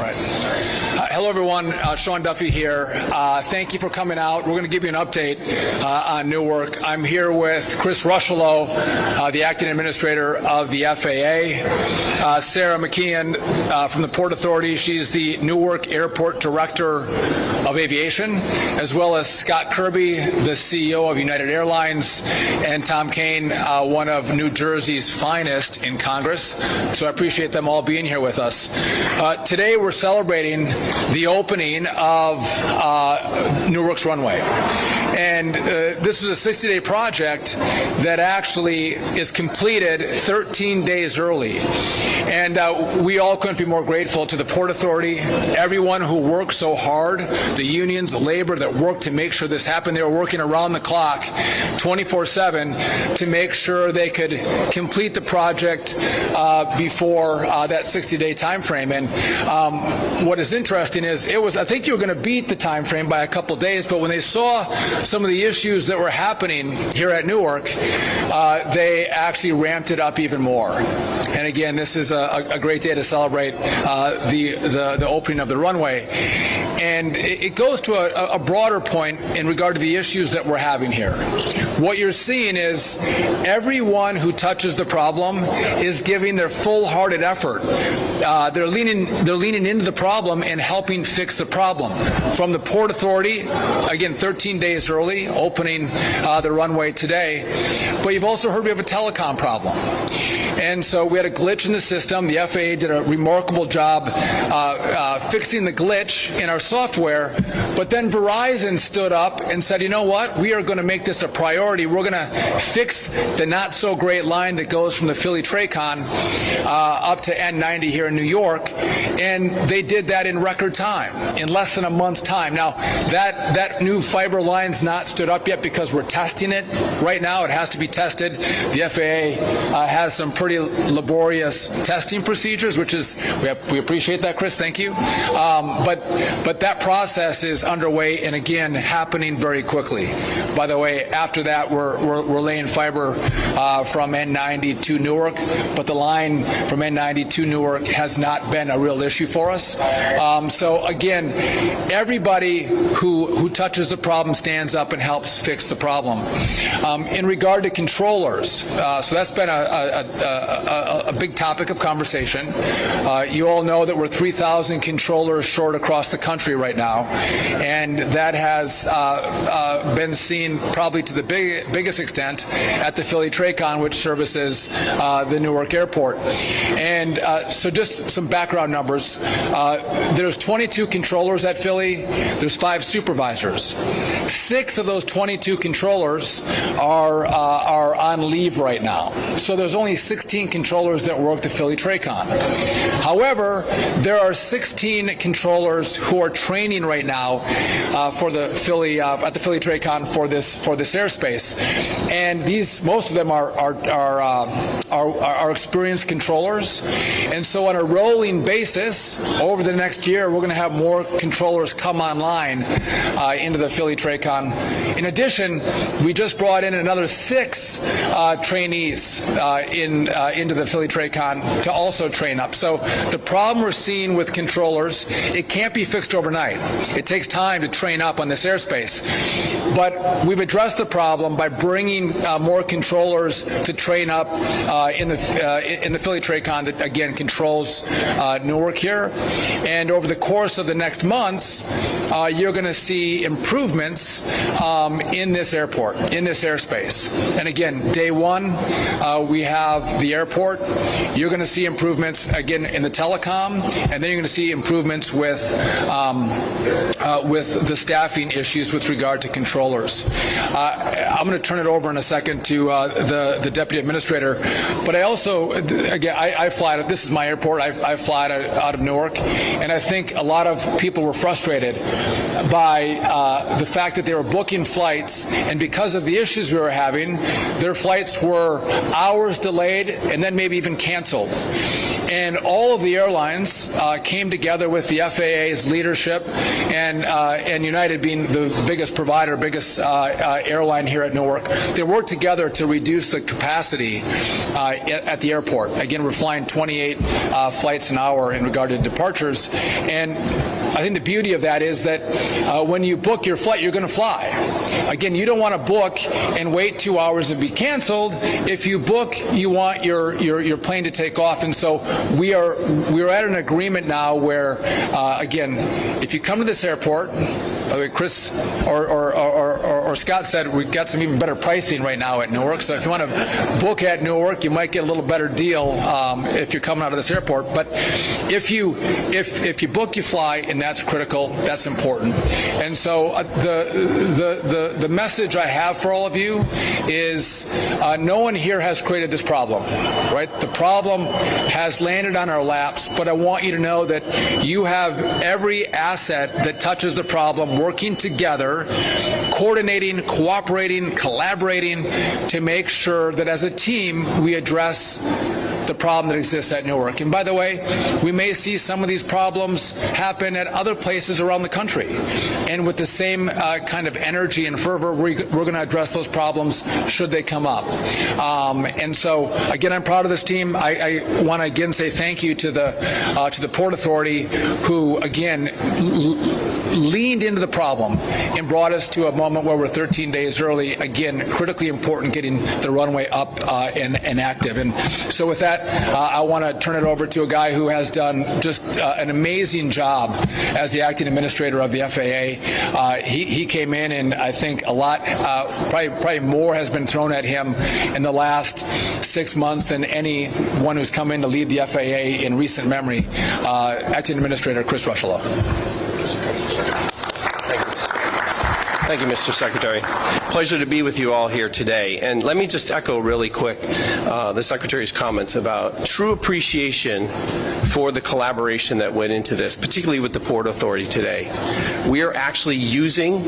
right. Hello, everyone. Sean Duffy here. Thank you for coming out. We're going to give you an update on Newark. I'm here with Chris Rushlow, the acting administrator of the FAA, Sarah McKeon from the Port Authority. She's the Newark Airport Director of Aviation, as well as Scott Kirby, the CEO of United Airlines, and Tom Kane, one of New Jersey's finest in Congress. So I appreciate them all being here with us. Today we're celebrating the opening of Newark's runway. And this is a 60-day project that actually is completed 13 days early. And we all couldn't be more grateful to the Port Authority, everyone who worked so hard, the unions, the labor that worked to make sure this happened. They were working around the clock, 24/7, to make sure they could complete the project before that 60-day time frame. And what is interesting is I think you were going to beat the time frame by a couple of days, but when they saw some of the issues that were happening here at Newark, they actually ramped it up even more. And again, this is a great day to celebrate the opening of the runway. And it goes to a broader point in regard to the issues that we're having here. What you're seeing is everyone who touches the problem is giving their full-hearted effort. They're leaning into the problem and helping fix the problem. From the Port Authority, again, 13 days early, opening the runway today. But you've also heard we have a telecom problem. And so we had a glitch in the system. The FAA did a remarkable job fixing the glitch in our software. But then Verizon stood up and said, you know what? We are going to make this a priority. We're going to fix the not-so-great line that goes from the Philly-Tracon up to N90 here in New York. And they did that in record time, in less than a month's time. Now, that new fiber line's not stood up yet because we're testing it right now. It has to be tested. The FAA has some pretty laborious testing procedures, which is, we appreciate that, Chris, thank you. But that process is underway and again happening very quickly. By the way, after that we're laying fiber from N90 to Newark, but the line from N90 to Newark has not been a real issue for us. So again, everybody who touches the problem stands up and helps fix the problem. In regard to controllers, so that's been a big topic of conversation. You all know that we're 3,000 controllers short across the country right now, and that has been seen probably to the biggest extent at the Philly-Tracon, which services the Newark airport. And so just some background numbers. There's 22 controllers at Philly. There's 5 supervisors. 6 of those 22 controllers are on leave right now. So there's only 16 controllers that work the Philly-Tracon. However, there are 16 controllers who are training right now for the Philly at the Philly-Tracon for this airspace, and most of them are experienced controllers. And so on a rolling basis, over the next year, we're going to have more controllers come online into the Philly-Tracon. In addition, we just brought in another 6 trainees into the Philly-Tracon to also train up. So the problem we're seeing with controllers, it can't be fixed overnight. It takes time to train up on this airspace. But we've addressed the problem by bringing more controllers to train up in the Philly-Tracon that, again, controls Newark here. And over the course of the next months, you're going to see improvements in this airport, in this airspace. And again, day one, we have the airport. You're going to see improvements, again, in the telecom, and then you're going to see improvements with the staffing issues with regard to controllers. I'm going to turn it over in a second to the deputy administrator, but I also, again, I fly, this is my airport, I fly out of Newark, and I think a lot of people were frustrated by the fact that they were booking flights, and because of the issues we were having, their flights were hours delayed and then maybe even canceled. And all of the airlines came together with the FAA's leadership, and United being the biggest provider, biggest airline here at Newark. They worked together to reduce the capacity at the airport. Again, we're flying 28 flights an hour in regard to departures, and I think the beauty of that is that when you book your flight, you're going to fly. Again, you don't want to book and wait 2 hours and be canceled. If you book, you want your plane to take off. And so we are at an agreement now where, again, if you come to this airport, by the way, Chris or Scott said we've got some even better pricing right now at Newark. So if you want to book at Newark, you might get a little better deal if you're coming out of this airport. But if you book, you fly, and that's critical. That's important. And so the message I have for all of you is no one here has created this problem, right? The problem has landed on our laps, but I want you to know that you have every asset that touches the problem working together, coordinating, cooperating, collaborating to make sure that as a team we address the problem that exists at Newark. And by the way, we may see some of these problems happen at other places around the country. And with the same kind of energy and fervor, we're going to address those problems should they come up. And so, again, I'm proud of this team. I want to again say thank you to the Port Authority, who again leaned into the problem and brought us to a moment where we're 13 days early. Again, critically important getting the runway up and active. And so with that, I want to turn it over to a guy who has done just an amazing job as the acting administrator of the FAA. He came in, and I think a lot, probably more has been thrown at him in the last 6 months than anyone who's come in to lead the FAA in recent memory. Acting Administrator Chris Rushlow. Thank you, Mr. Secretary. Pleasure to be with you all here today. And let me just echo really quick the Secretary's comments about true appreciation for the collaboration that went into this, particularly with the Port Authority today. We are actually using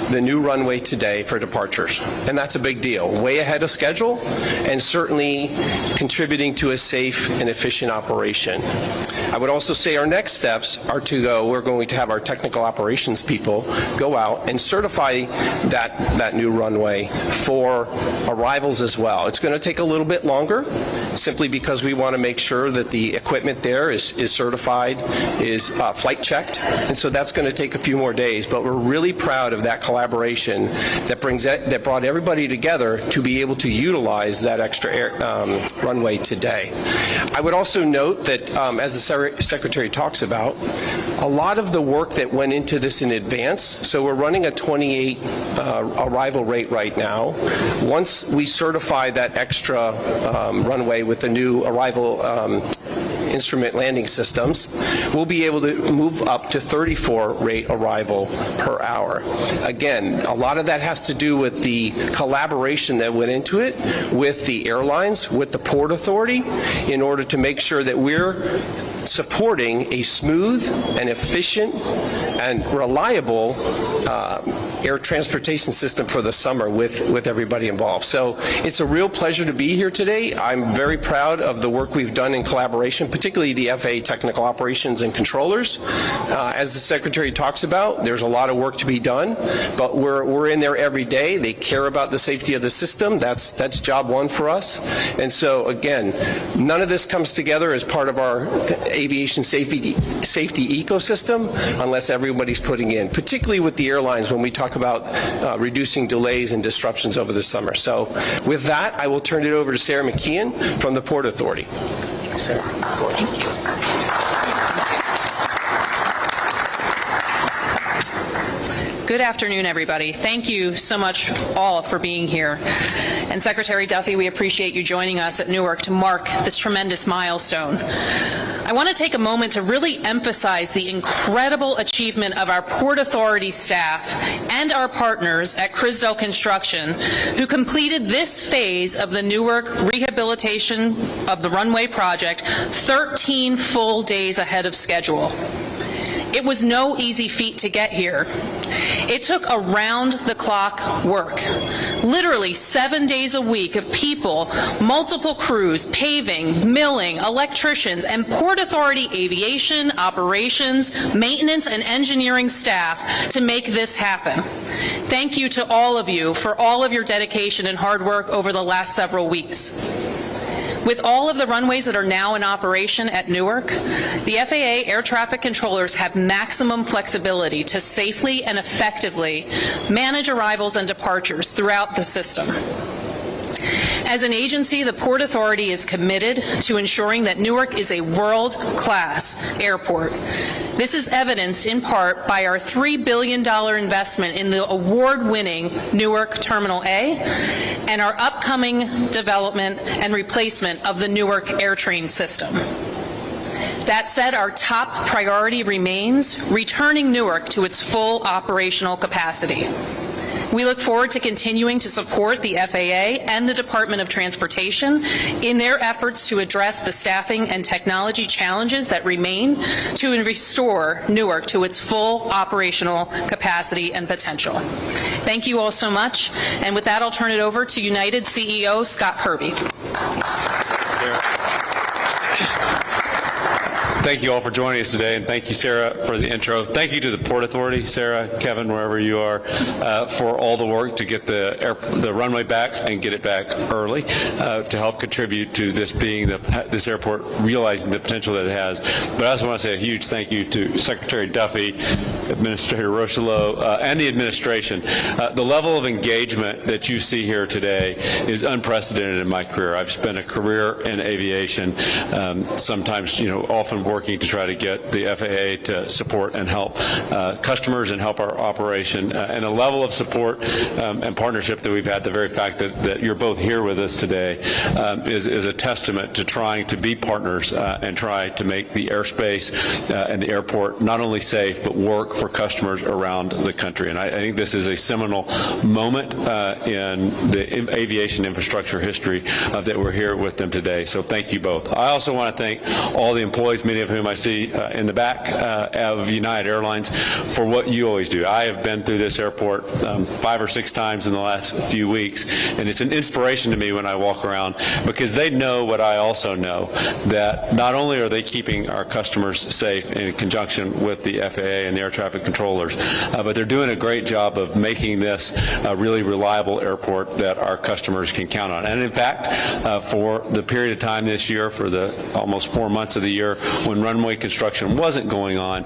the new runway today for departures, and that's a big deal. Way ahead of schedule, and certainly contributing to a safe and efficient operation. I would also say our next steps are we're going to have our technical operations people go out and certify that new runway for arrivals as well. It's going to take a little bit longer, simply because we want to make sure that the equipment there is certified, is flight checked, and so that's going to take a few more days. But we're really proud of that collaboration that brought everybody together to be able to utilize that extra runway today. I would also note that, as the Secretary talks about, a lot of the work that went into this in advance, so we're running a 28 arrival rate right now. Once we certify that extra runway with the new arrival instrument landing systems, we'll be able to move up to 34 rate arrival per hour. Again, a lot of that has to do with the collaboration that went into it with the airlines, with the Port Authority, in order to make sure that we're supporting a smooth and efficient and reliable air transportation system for the summer with everybody involved. So it's a real pleasure to be here today. I'm very proud of the work we've done in collaboration, particularly the FAA technical operations and controllers. As the Secretary talks about, there's a lot of work to be done, but we're in there every day. They care about the safety of the system. That's job one for us. And so again, none of this comes together as part of our aviation safety ecosystem unless everybody's putting in, particularly with the airlines when we talk about reducing delays and disruptions over the summer. So with that, I will turn it over to Sarah McKeon from the Port Authority. Thank you. Good afternoon, everybody. Thank you so much all for being here. And Secretary Duffy, we appreciate you joining us at Newark to mark this tremendous milestone. I want to take a moment to really emphasize the incredible achievement of our Port Authority staff and our partners at Crisdell Construction, who completed this phase of the Newark rehabilitation of the runway project 13 full days ahead of schedule. It was no easy feat to get here. It took around-the-clock work literally 7 days a week of people, multiple crews, paving, milling, electricians, and Port Authority aviation, operations, maintenance, and engineering staff to make this happen. Thank you to all of you for all of your dedication and hard work over the last several weeks. With all of the runways that are now in operation at Newark, the FAA air traffic controllers have maximum flexibility to safely and effectively manage arrivals and departures throughout the system. As an agency, the Port Authority is committed to ensuring that Newark is a world-class airport. This is evidenced in part by our $3 billion investment in the award-winning Newark Terminal A and our upcoming development and replacement of the Newark AirTrain system. That said, our top priority remains returning Newark to its full operational capacity. We look forward to continuing to support the FAA and the Department of Transportation in their efforts to address the staffing and technology challenges that remain to restore Newark to its full operational capacity and potential. Thank you all so much. And with that, I'll turn it over to United CEO Scott Kirby. Thank you all for joining us today, and thank you, Sarah, for the intro. Thank you to the Port Authority, Sarah, Kevin, wherever you are, for all the work to get the runway back and get it back early to help contribute to this being this airport realizing the potential that it has. But I also want to say a huge thank you to Secretary Duffy, Administrator Rocheleau, and the administration. The level of engagement that you see here today is unprecedented in my career. I've spent a career in aviation, sometimes, often working to try to get the FAA to support and help customers and help our operation. And the level of support and partnership that we've had, the very fact that you're both here with us today is a testament to trying to be partners and try to make the airspace and the airport not only safe, but work for customers around the country. And I think this is a seminal moment in the aviation infrastructure history that we're here with them today. So thank you both. I also want to thank all the employees, many of whom I see in the back of United Airlines, for what you always do. I have been through this airport 5 or 6 times in the last few weeks, and it's an inspiration to me when I walk around, because they know what I also know, that not only are they keeping our customers safe in conjunction with the FAA and the air traffic controllers, but they're doing a great job of making this a really reliable airport that our customers can count on. And in fact, for the period of time this year, for the almost 4 months of the year when runway construction wasn't going on,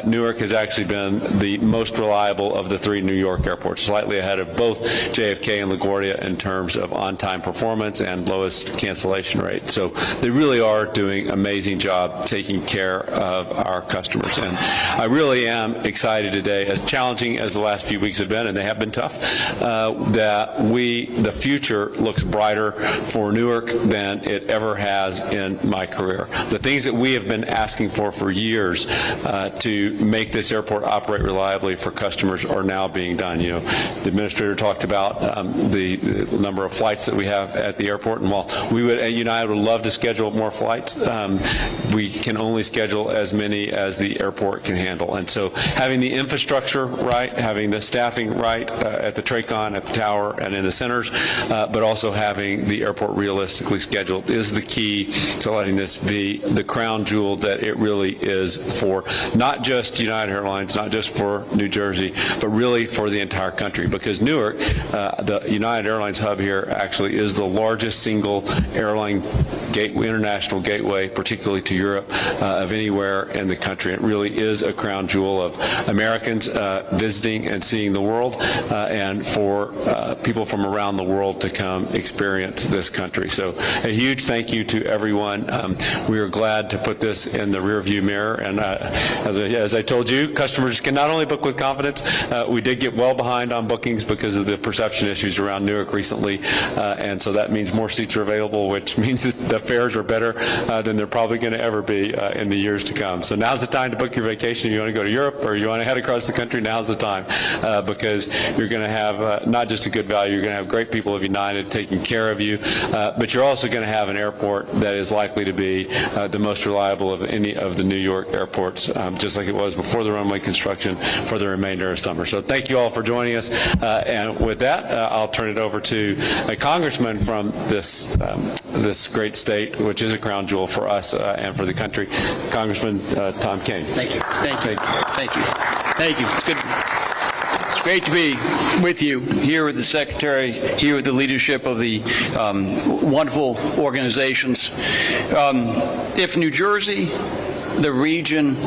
Newark has actually been the most reliable of the 3 New York airports, slightly ahead of both JFK and LaGuardia in terms of on-time performance and lowest cancellation rate. So they really are doing an amazing job taking care of our customers. And I really am excited today, as challenging as the last few weeks have been, and they have been tough, that the future looks brighter for Newark than it ever has in my career. The things that we have been asking for years to make this airport operate reliably for customers are now being done. The administrator talked about the number of flights that we have at the airport, and while we would at United would love to schedule more flights, we can only schedule as many as the airport can handle. And so having the infrastructure right, having the staffing right at the TRACON, at the tower, and in the centers, but also having the airport realistically scheduled is the key to letting this be the crown jewel that it really is for not just United Airlines, not just for New Jersey, but really for the entire country. Because Newark, the United Airlines hub here, actually is the largest single airline international gateway, particularly to Europe, of anywhere in the country. It really is a crown jewel of Americans visiting and seeing the world, and for people from around the world to come experience this country. So a huge thank you to everyone. We are glad to put this in the rearview mirror, and as I told you, customers can not only book with confidence. We did get well behind on bookings because of the perception issues around Newark recently, and so that means more seats are available, which means that the fares are better than they're probably going to ever be in the years to come. So now's the time to book your vacation. If you want to go to Europe or you want to head across the country, now's the time because you're going to have not just a good value, you're going to have great people of United taking care of you, but you're also going to have an airport that is likely to be the most reliable of any of the New York airports, just like it was before the runway construction for the remainder of summer. So thank you all for joining us. And with that, I'll turn it over to a congressman from this great state, which is a crown jewel for us and for the country, Congressman Tom Kean. Thank you. Thank you. Thank you. Thank you. It's good. It's great to be with you, here with the Secretary, here with the leadership of the wonderful organizations. If New Jersey, the region,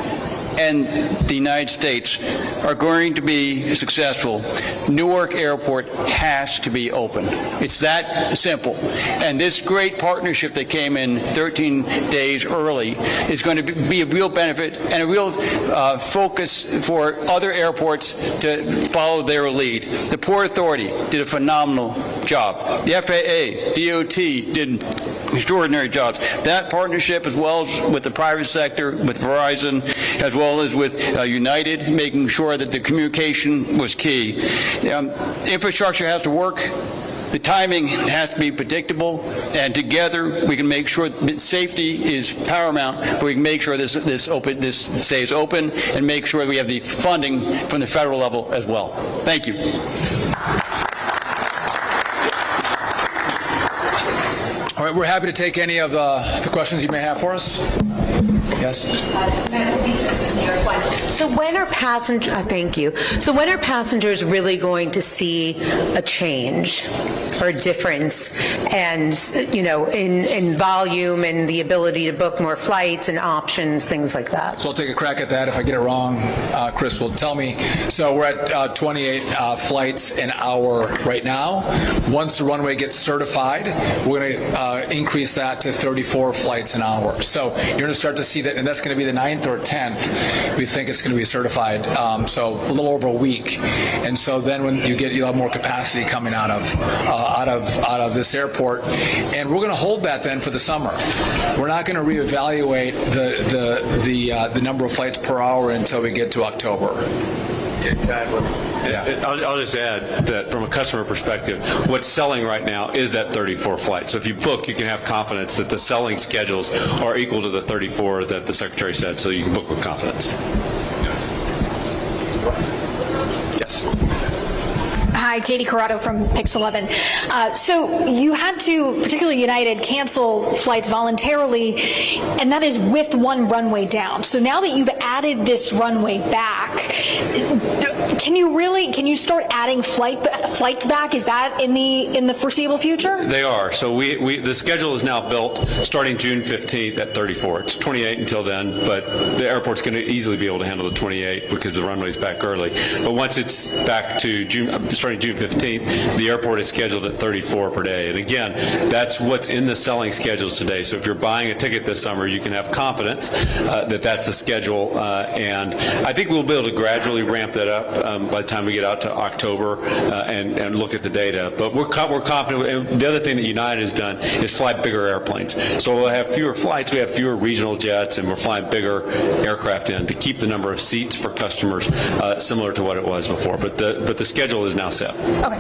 and the United States are going to be successful, Newark Airport has to be open. It's that simple. And this great partnership that came in 13 days early is going to be a real benefit and a real focus for other airports to follow their lead. The Port Authority did a phenomenal job. The FAA, DOT did extraordinary jobs. That partnership, as well as with the private sector, with Verizon, as well as with United, making sure that the communication was key. Infrastructure has to work. The timing has to be predictable, and together we can make sure that safety is paramount, but we can make sure this stays open and make sure we have the funding from the federal level as well. Thank you. All right, we're happy to take any of the questions you may have for us. Yes? So when are thank you. So when are passengers really going to see a change or a difference and, in volume and the ability to book more flights and options, things like that? So I'll take a crack at that. If I get it wrong, Chris will tell me. So we're at 28 flights an hour right now. Once the runway gets certified, we're going to increase that to 34 flights an hour. So you're going to start to see that, and that's going to be the 9th or 10th. We think it's going to be certified, so a little over a week. And so then when you'll have more capacity coming out of this airport, and we're going to hold that then for the summer. We're not going to reevaluate the number of flights per hour until we get to October. I'll just add that from a customer perspective, what's selling right now is that 34 flight. So if you book, you can have confidence that the selling schedules are equal to the 34 that the Secretary said, so you can book with confidence. Yes. Hi, Katie Corrado from Pix 11. So you had to, particularly United, cancel flights voluntarily, and that is with one runway down. So now that you've added this runway back, can you start adding flights back? Is that in the foreseeable future? They are. So the schedule is now built starting June 15th at 34. It's 28 until then, but the airport's going to easily be able to handle the 28 because the runway's back early. But once it's back to starting June 15th, the airport is scheduled at 34 per day. And again, that's what's in the selling schedules today. So if you're buying a ticket this summer, you can have confidence that that's the schedule. And I think we'll be able to gradually ramp that up by the time we get out to October and look at the data. But we're confident. And the other thing that United has done is fly bigger airplanes. So we'll have fewer flights, we have fewer regional jets, and we're flying bigger aircraft in to keep the number of seats for customers similar to what it was before. But the schedule is now set. Okay.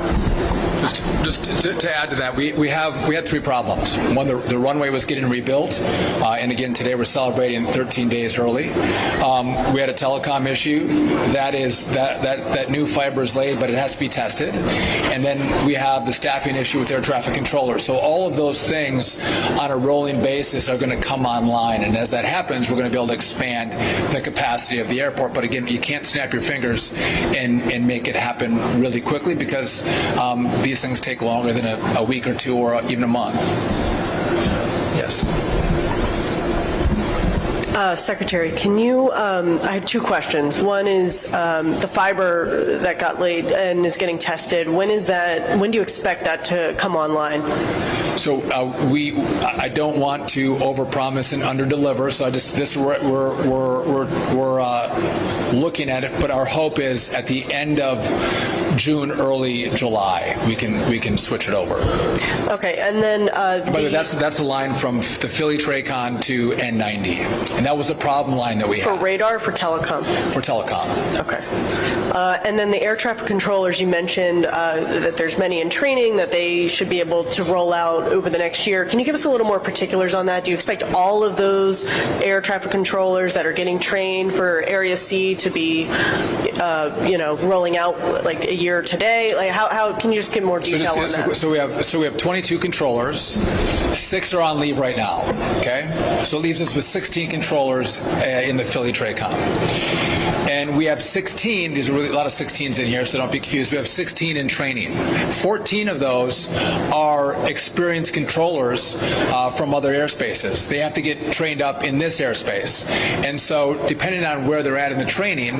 Just to add to that, we had three problems. One, the runway was getting rebuilt, and again today we're celebrating 13 days early. We had a telecom issue. That new fiber is laid, but it has to be tested. And then we have the staffing issue with air traffic controllers. So all of those things on a rolling basis are going to come online, and as that happens, we're going to be able to expand the capacity of the airport. But again, you can't snap your fingers and make it happen really quickly because these things take longer than a week or two or even a month. Yes. Secretary, can you, I have two questions. One is the fiber that got laid and is getting tested. When do you expect that to come online? So I don't want to overpromise and underdeliver. So we're looking at it, but our hope is at the end of June, early July, we can switch it over. Okay, and then But that's the line from the Philly Tracon to N90, and that was the problem line that we for had radar, for telecom? for telecom. Okay. And then the air traffic controllers, you mentioned that there's many in training, that they should be able to roll out over the next year. Can you give us a little more particulars on that? Do you expect all of those air traffic controllers that are getting trained for Area C to be, rolling out like a year today? Like how can you just give more detail on that? So we have 22 controllers. 6 are on leave right now. Okay, so it leaves us with 16 controllers in the Philly Tracon, and we have 16. These are really a lot of 16s in here, so don't be confused. We have 16 in training. 14 of those are experienced controllers from other airspaces. They have to get trained up in this airspace, and so depending on where they're at in the training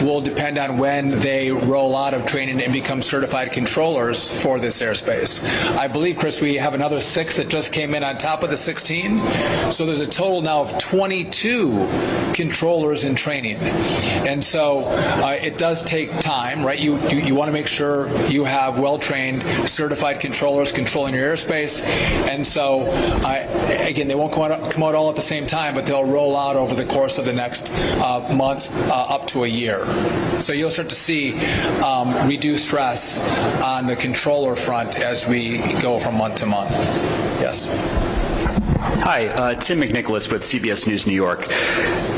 will depend on when they roll out of training and become certified controllers for this airspace. I believe, Chris, we have another 6 that just came in on top of the 16, so there's a total now of 22 controllers in training. And so it does take time, right? You want to make sure you have well-trained, certified controllers controlling your airspace. And so, again, they won't come out all at the same time, but they'll roll out over the course of the next months up to a year. So you'll start to see reduced stress on the controller front as we go from month to month. Yes. Hi, Tim McNicholas with CBS News New York.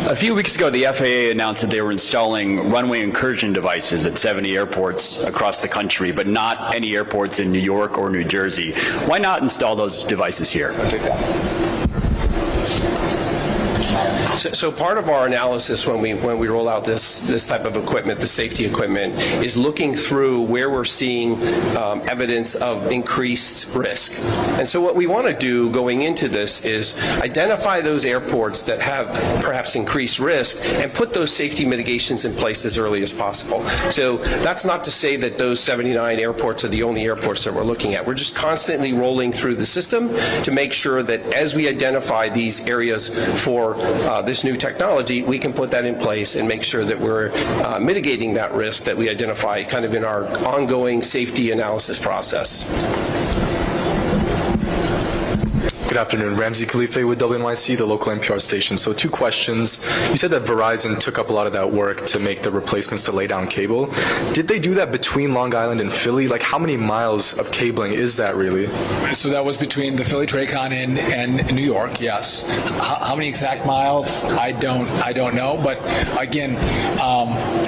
A few weeks ago, the FAA announced that they were installing runway incursion devices at 70 airports across the country, but not any airports in New York or New Jersey. Why not install those devices here? So part of our analysis when we roll out this type of equipment, the safety equipment, is looking through where we're seeing evidence of increased risk. And so what we want to do going into this is identify those airports that have perhaps increased risk and put those safety mitigations in place as early as possible. So that's not to say that those 79 airports are the only airports that we're looking at. We're just constantly rolling through the system to make sure that as we identify these areas for this new technology, we can put that in place and make sure that we're mitigating that risk that we identify kind of in our ongoing safety analysis process. Good afternoon. Ramsey Khalife with WNYC, the local NPR station. So 2 questions. You said that Verizon took up a lot of that work to make the replacements to lay down cable. Did they do that between Long Island and Philly? Like, how many miles of cabling is that really? So that was between the Philly Tracon and New York, yes. How many exact miles? I don't know. But again,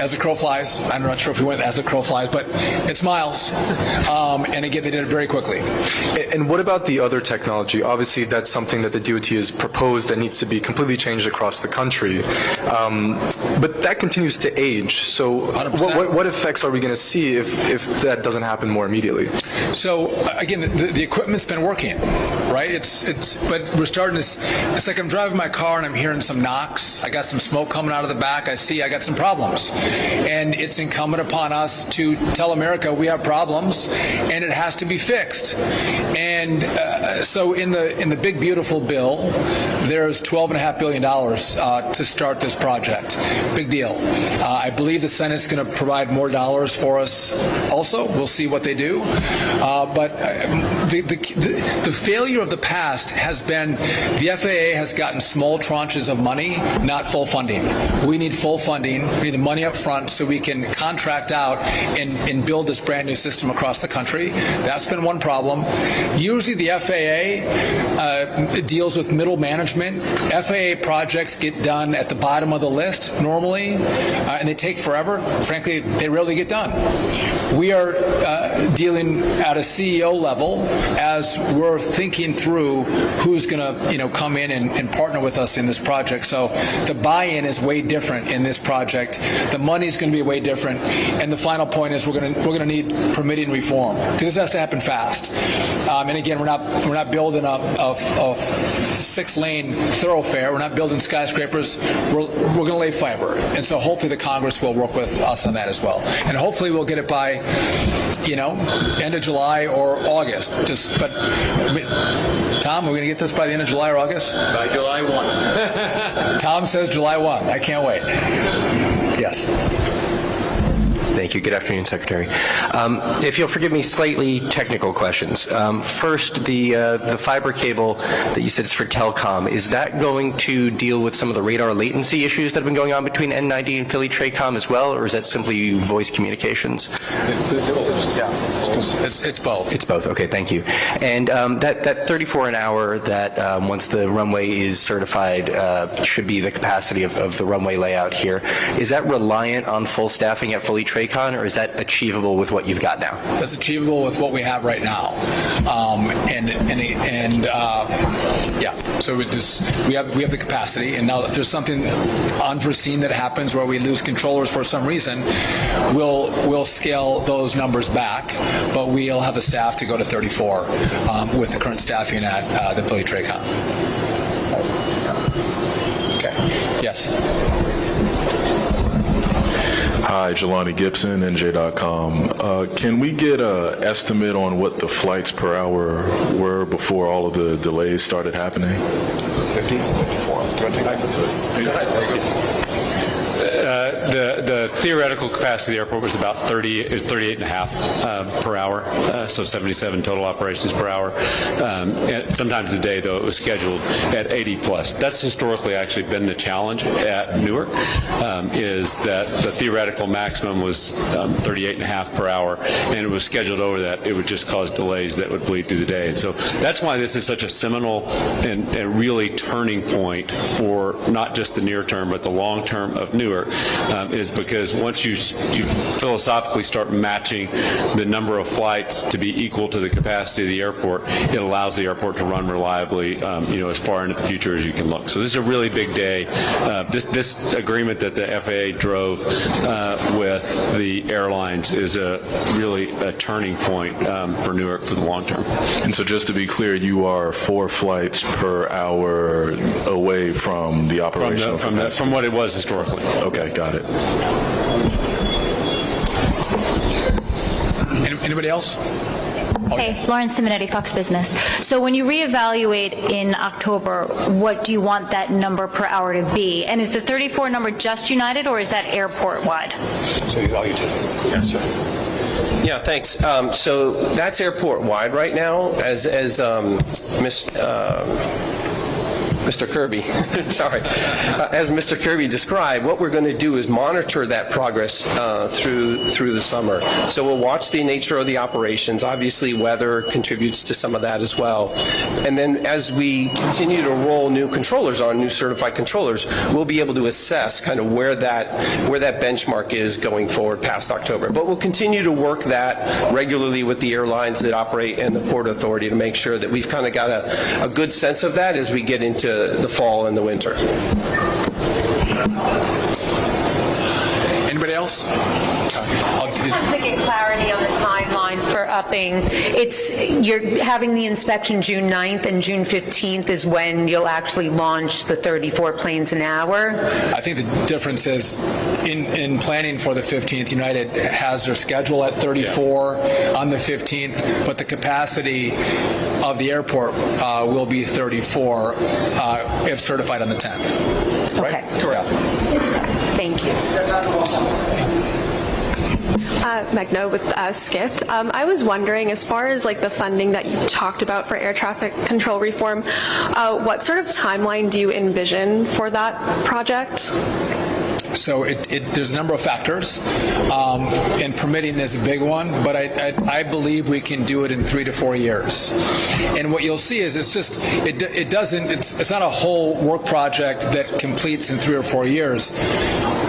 as a crow flies, I'm not sure if we went as a crow flies, but it's miles. And again, they did it very quickly. And what about the other technology? Obviously, that's something that the DOT has proposed that needs to be completely changed across the country. But that continues to age. So what effects are we going to see if that doesn't happen more immediately? So again, the equipment's been working, right? But we're starting to, it's like I'm driving my car and I'm hearing some knocks. I got some smoke coming out of the back. I got some problems. And it's incumbent upon us to tell America we have problems and it has to be fixed. And so in the big beautiful bill, there's $12.5 billion to start this project. Big deal. I believe the Senate's going to provide more dollars for us also. We'll see what they do. But the failure of the past has been the FAA has gotten small tranches of money, not full funding. We need full funding. We need the money up front so we can contract out and build this brand new system across the country. That's been one problem. Usually the FAA deals with middle management. FAA projects get done at the bottom of the list normally, and they take forever. Frankly, they rarely get done. We are dealing at a CEO level as we're thinking through who's going to come in and partner with us in this project. So the buy-in is way different in this project. The money's going to be way different. And the final point is we're going to need permitting reform because this has to happen fast. And again, we're not building a 6-lane thoroughfare. We're not building skyscrapers. We're going to lay fiber. And so hopefully the Congress will work with us on that as well. And hopefully we'll get it by, end of July or August. Tom, we're going to get this by the end of July or August? By July 1. Tom says July 1. I can't wait. Yes. Thank you. Good afternoon, Secretary. If you'll forgive me, slightly technical questions. First, the fiber cable that you said is for telecom, is that going to deal with some of the radar latency issues that have been going on between N90 and Philly Tracom as well, or is that simply voice communications? It's both. It's both. Okay, thank you. And that 34 an hour that once the runway is certified should be the capacity of the runway layout here, is that reliant on full staffing at Philly Tracom, or is that achievable with what you've got now? That's achievable with what we have right now. So we have the capacity, and now if there's something unforeseen that happens where we lose controllers for some reason, we'll scale those numbers back, but we'll have the staff to go to 34 with the current staffing at the Philly Tracom. Okay. Yes. Hi, Jelani Gibson, NJ.com. Can we get an estimate on what the flights per hour were before all of the delays started happening? 50, 54. Do you want to take that? The theoretical capacity of the airport was about 38.5 per hour, so 77 total operations per hour. And sometimes the day, though, it was scheduled at 80 plus. That's historically actually been the challenge at Newark, is that the theoretical maximum was 38.5 per hour, and it was scheduled over that. It would just cause delays that would bleed through the day. And so that's why this is such a seminal and really turning point for not just the near term, but the long term of Newark, is because once you philosophically start matching the number of flights to be equal to the capacity of the airport, it allows the airport to run reliably, as far into the future as you can look. So this is a really big day. This agreement that the FAA drove with the airlines is really a turning point for Newark for the long term. And so just to be clear, you are 4 flights per hour away from the operational capacity? From what it was historically. Okay, got it. Anybody else? Hey, Lauren Simonetti, Fox Business. So when you reevaluate in October, what do you want that number per hour to be? And is the 34 number just United, or is that airport-wide? So you take it. Yes, sir. Yeah, thanks. So that's airport-wide right now, as Mr. Kirby, sorry, as Mr. Kirby described, what we're going to do is monitor that progress through the summer. So we'll watch the nature of the operations. Obviously, weather contributes to some of that as well. And then as we continue to roll new controllers on, new certified controllers, we'll be able to assess kind of where that benchmark is going forward past October. But we'll continue to work that regularly with the airlines that operate and the Port Authority to make sure that we've kind of got a good sense of that as we get into the fall and the winter. Anybody else? To get clarity on the timeline for upping, you're having the inspection June 9th and June 15th is when you'll actually launch the 34 planes an hour? I think the difference is in planning for the 15th, United has their schedule at 34 on the 15th, but the capacity of the airport will be 34 if certified on the 10th. Okay. Right? Correct. Thank you. MAGNO with Skift. I was wondering, as far as like the funding that you've talked about for air traffic control reform, what sort of timeline do you envision for that project? So there's a number of factors, and permitting is a big one, but I believe we can do it in 3 to 4 years. And what you'll see is it's not a whole work project that completes in 3 or 4 years.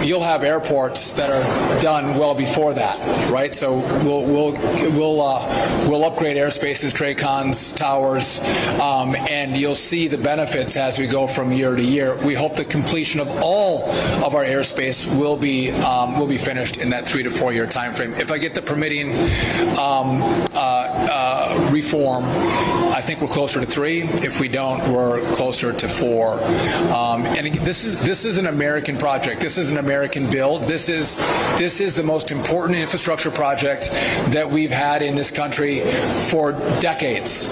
You'll have airports that are done well before that, right? So we'll upgrade airspaces, TRACONs, towers, and you'll see the benefits as we go from year to year. We hope the completion of all of our airspace will be finished in that 3 to 4 year time frame. If I get the permitting reform, I think we're closer to 3. If we don't, we're closer to 4. And again, this is an American project. This is an American build. This is the most important infrastructure project that we've had in this country for decades.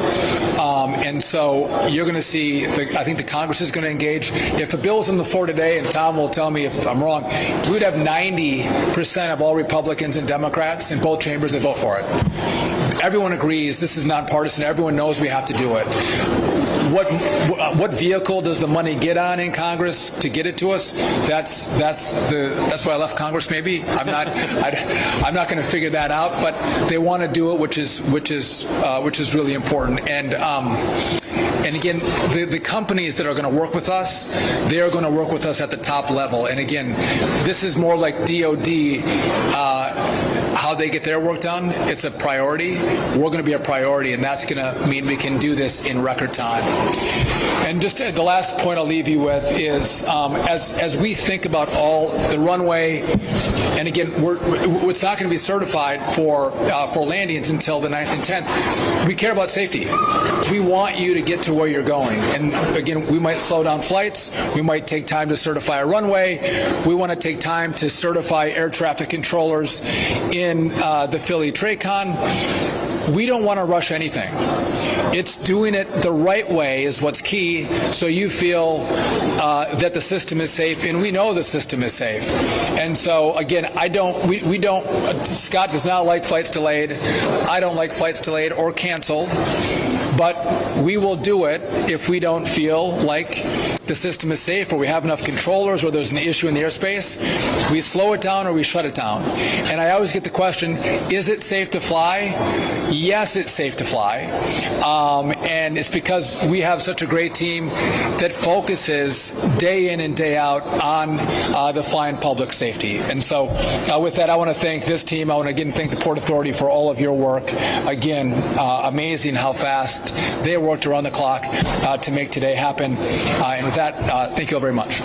And so you're going to see, I think the Congress is going to engage. If a bill's on the floor today, and Tom will tell me if I'm wrong, we'd have 90% of all Republicans and Democrats in both chambers that vote for it. Everyone agrees this is nonpartisan. Everyone knows we have to do it. What vehicle does the money get on in Congress to get it to us? That's why I left Congress. Maybe I'm not going to figure that out. But they want to do it, which is really important. And again, the companies that are going to work with us, they are going to work with us at the top level. And again, this is more like DOD. How they get their work done, it's a priority. We're going to be a priority, and that's going to mean we can do this in record time. And just the last point I'll leave you with is, as we think about all the runway, and again, it's not going to be certified for landings until the 9th and 10th. We care about safety. We want you to get to where you're going. And again, we might slow down flights. We might take time to certify a runway. We want to take time to certify air traffic controllers in the Philly TRACON. We don't want to rush anything. It's doing it the right way is what's key, so you feel that the system is safe, and we know the system is safe. And so again, we don't. Scott does not like flights delayed. I don't like flights delayed or canceled. But we will do it if we don't feel like the system is safe, or we have enough controllers, or there's an issue in the airspace. We slow it down or we shut it down. And I always get the question, is it safe to fly? Yes, it's safe to fly. And it's because we have such a great team that focuses day in and day out on the flying public safety. And so with that, I want to thank this team. I want to again thank the Port Authority for all of your work. Again, amazing how fast they worked around the clock to make today happen. And with that, thank you all very much.